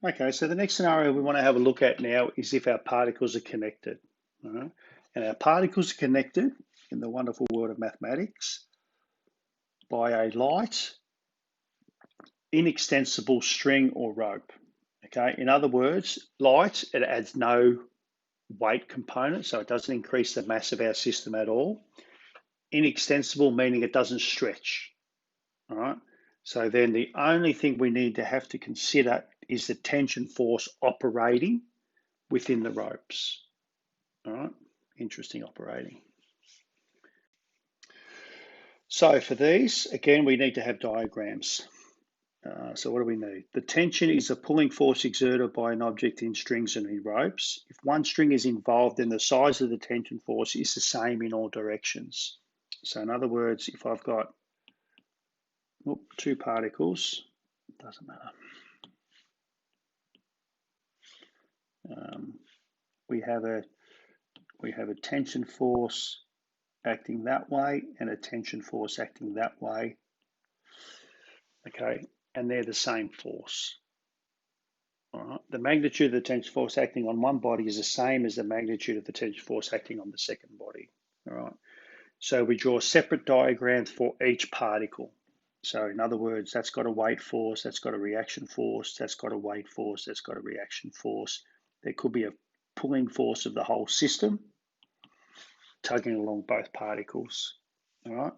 Okay, so the next scenario we want to have a look at now is if our particles are connected. All right? And our particles are connected in the wonderful world of mathematics by a light, inextensible string or rope. Okay, in other words, light, it adds no weight component, so it doesn't increase the mass of our system at all. Inextensible, meaning it doesn't stretch. All right. So then the only thing we need to have to consider is the tension force operating within the ropes. All right. Interesting operating. So for these, again, we need to have diagrams. So what do we need? The tension is a pulling force exerted by an object in strings and in ropes. If one string is involved, then the size of the tension force is the same in all directions. So in other words, if I've got two particles, it doesn't matter. We have a tension force acting that way and a tension force acting that way. Okay, and they're the same force. All right. The magnitude of the tension force acting on one body is the same as the magnitude of the tension force acting on the second body. All right. So we draw separate diagrams for each particle. So in other words, that's got a weight force, that's got a reaction force, that's got a weight force, that's got a reaction force. There could be a pulling force of the whole system, tugging along both particles. All right.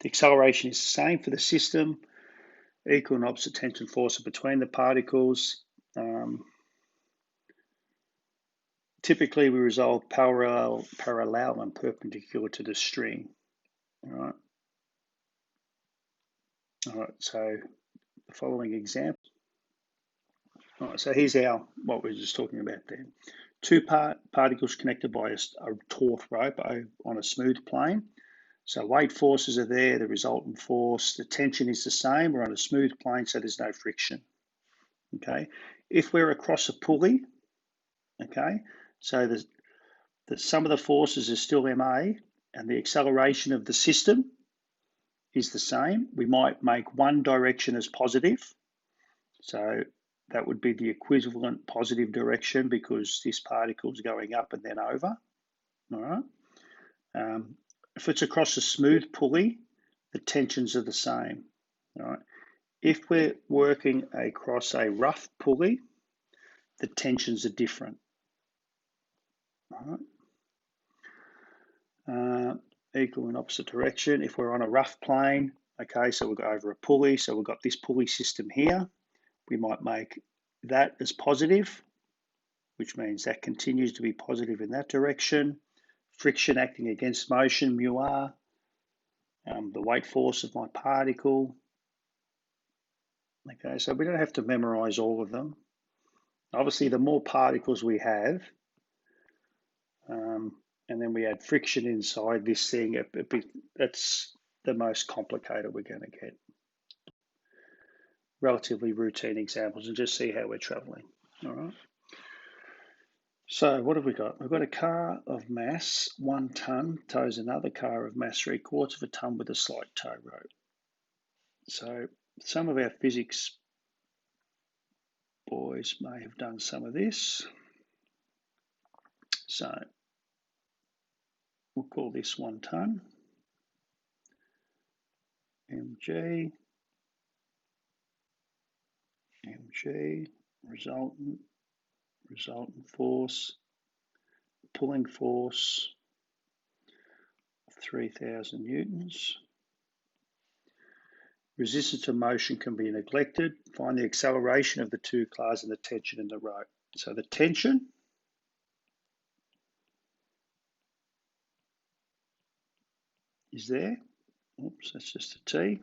The acceleration is the same for the system. Equal and opposite tension force are between the particles. Typically, we resolve parallel and perpendicular to the string. All right. So the following example. All right. So here's what we were just talking about there. Two particles connected by a taut rope on a smooth plane. So weight forces are there, the resultant force, the tension is the same. We're on a smooth plane, so there's no friction. Okay. If we're across a pulley, okay, so the sum of the forces is still ma, and the acceleration of the system is the same. We might make one direction as positive, so that would be the equivalent positive direction because this particle is going up and then over. All right. If it's across a smooth pulley, the tensions are the same. All right. If we're working across a rough pulley, the tensions are different. All right. Equal in opposite direction. If we're on a rough plane, okay, so we'll go over a pulley. So we've got this pulley system here. We might make that as positive, which means that continues to be positive in that direction. Friction acting against motion, mu r. The weight force of my particle. Okay, so we don't have to memorize all of them. Obviously, the more particles we have, and then we add friction inside this thing, that's the most complicated we're going to get. Relatively routine examples and just see how we're traveling. All right. So what have we got? We've got a car of mass 1 ton tows another car of mass 3/4 of a ton with a slight tow rope. So some of our physics boys may have done some of this. So we'll call this 1 ton, mg, resultant force, pulling force, 3,000 newtons. Resistance to motion can be neglected. Find the acceleration of the two cars and the tension in the rope. So the tension is there. Oops, that's just a T.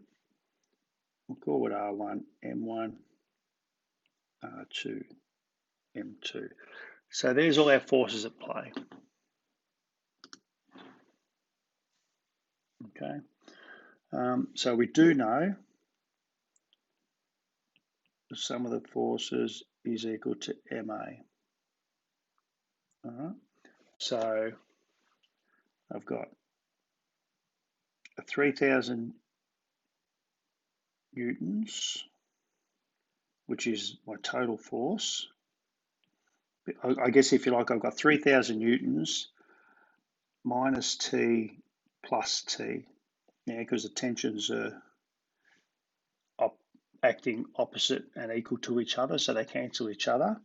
We'll call it R1, M1, R2, M2. So there's all our forces at play. Okay. So we do know the sum of the forces is equal to MA. All right. So I've got a 3,000 newtons which is my total force. I guess if you like, I've got 3,000 newtons minus T plus T. Yeah, because the tensions are acting opposite and equal to each other, so they cancel each other,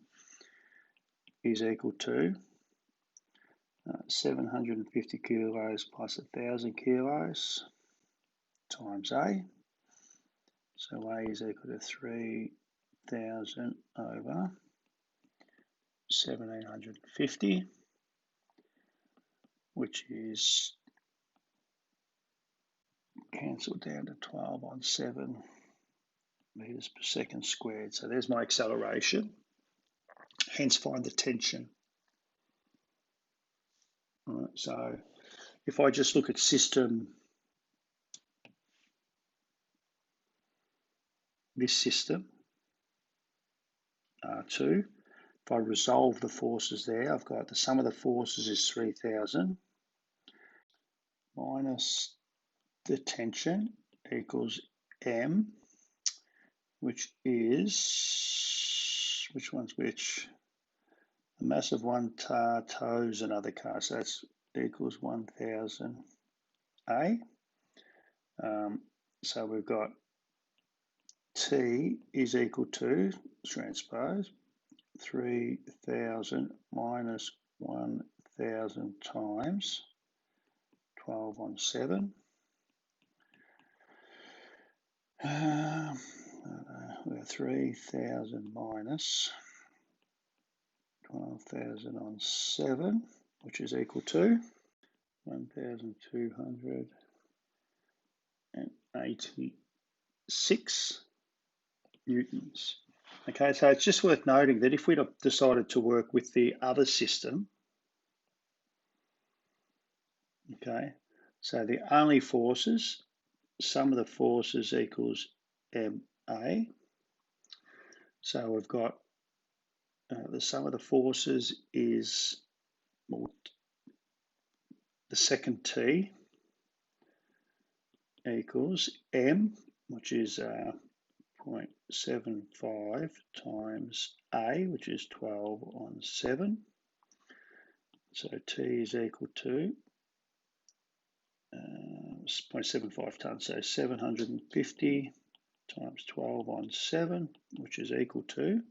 is equal to 750 kilos plus 1,000 kilos times A. So A is equal to 3,000 over 1,750, which is cancelled down to 12 on 7 meters per second squared. So there's my acceleration. Hence find the tension. All right, so if I just look at system, this system, R2, if I resolve the forces there, I've got the sum of the forces is 3,000 minus the tension equals M, which is, which one's which? The mass of one car tows another car, so that's equals 1,000 A. So we've got T is equal to, transpose, 3,000 minus 1,000 times 12 on 7. We have 3,000 minus 12,000 on 7, which is equal to 1,286 newtons. Okay, so it's just worth noting that if we'd have decided to work with the other system, okay, so the only forces, sum of the forces equals MA. So we've got the sum of the forces is, well, the second T equals M, which is 0.75 times A, which is 12 on 7. So T is equal to 0.75 tons, so 750 times 12 on 7, which is equal to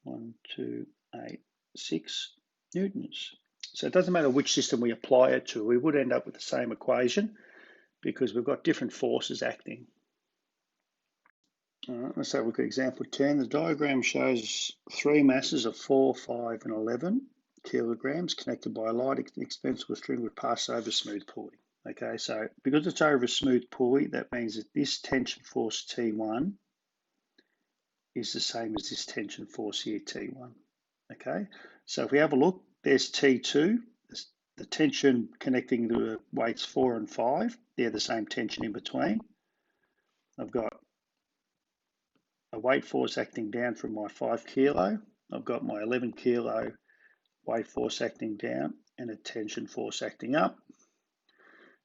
1,286 newtons. So it doesn't matter which system we apply it to, we would end up with the same equation because we've got different forces acting. All right, let's have a look at example 10. The diagram shows three masses of 4, 5, and 11 kilograms connected by a light expensive string would pass over smooth pulley. Okay, so because it's over a smooth pulley, that means that this tension force T1 is the same as this tension force here, T1. Okay, so if we have a look, there's T2, the tension connecting the weights 4 and 5, they're the same tension in between. I've got a weight force acting down from my 5 kilo. I've got my 11 kilo weight force acting down and a tension force acting up.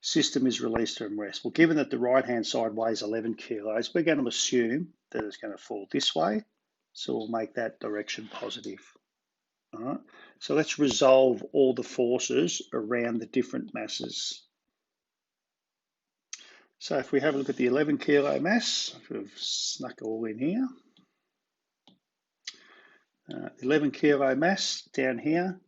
System is released from rest. Well, given that the right-hand side weighs 11 kilos, we're going to assume that it's going to fall this way. So we'll make that direction positive. All right. So let's resolve all the forces around the different masses. So if we have a look at the 11 kilo mass, we've snuck it all in here. 11 kilo mass down here,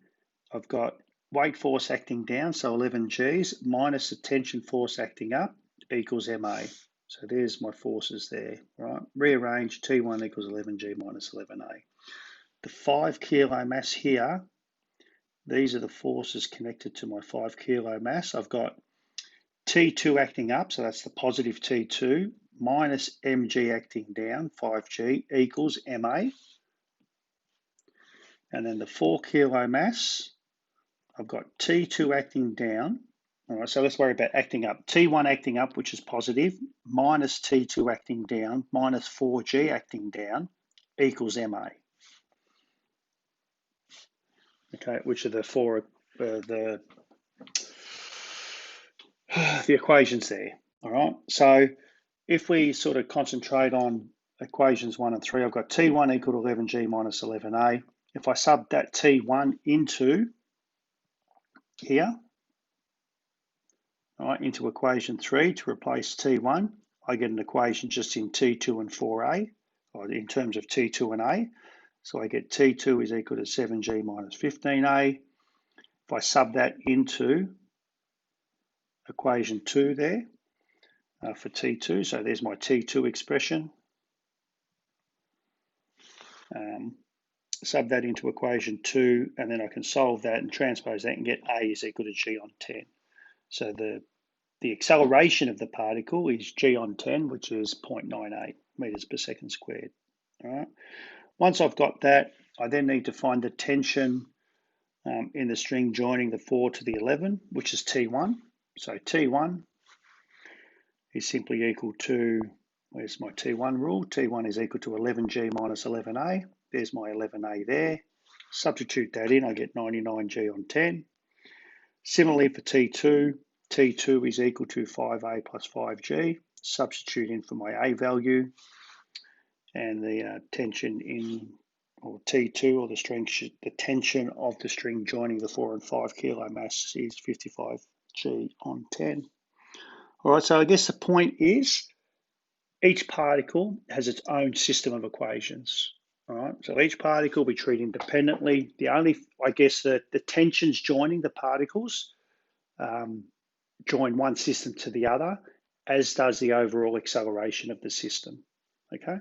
I've got weight force acting down, so 11 Gs, minus the tension force acting up equals MA. So there's my forces there, right? Rearrange, T1 equals 11 G minus 11A. The 5 kilo mass here, these are the forces connected to my 5 kilo mass. I've got T2 acting up, so that's the positive T2, minus mg acting down, 5G, equals MA. And then the 4 kilo mass, I've got T2 acting down. All right, so let's worry about acting up. T1 acting up, which is positive, minus T2 acting down, minus 4G acting down, equals MA. Okay, which are the four, the equations there. All right, so if we sort of concentrate on equations 1 and 3, I've got T1 equal to 11G minus 11A. If I sub that T1 into here, all right, into equation 3 to replace T1, I get an equation just in T2 and 4A, or in terms of T2 and A. So I get T2 is equal to 7G minus 15A. If I sub that into equation 2 there for T2, so there's my T2 expression. Sub that into equation 2, and then I can solve that and transpose that and get A is equal to G on 10. So the acceleration of the particle is G on 10, which is 0.98 meters per second squared. All right. Once I've got that, I then need to find the tension in the string joining the 4 to the 11, which is T1. So T1 is simply equal to, where's my T1 rule? T1 is equal to 11G minus 11A. There's my 11A there. Substitute that in, I get 99G on 10. Similarly for T2, T2 is equal to 5A plus 5G. Substitute in for my A value, and the tension in, or T2, or the tension of the string joining the 4 and 5 kilo mass is 55G on 10. All right, so I guess the point is each particle has its own system of equations. All right, so each particle we treat independently. The only, I guess, the tensions joining the particles join one system to the other, as does the overall acceleration of the system. Okay.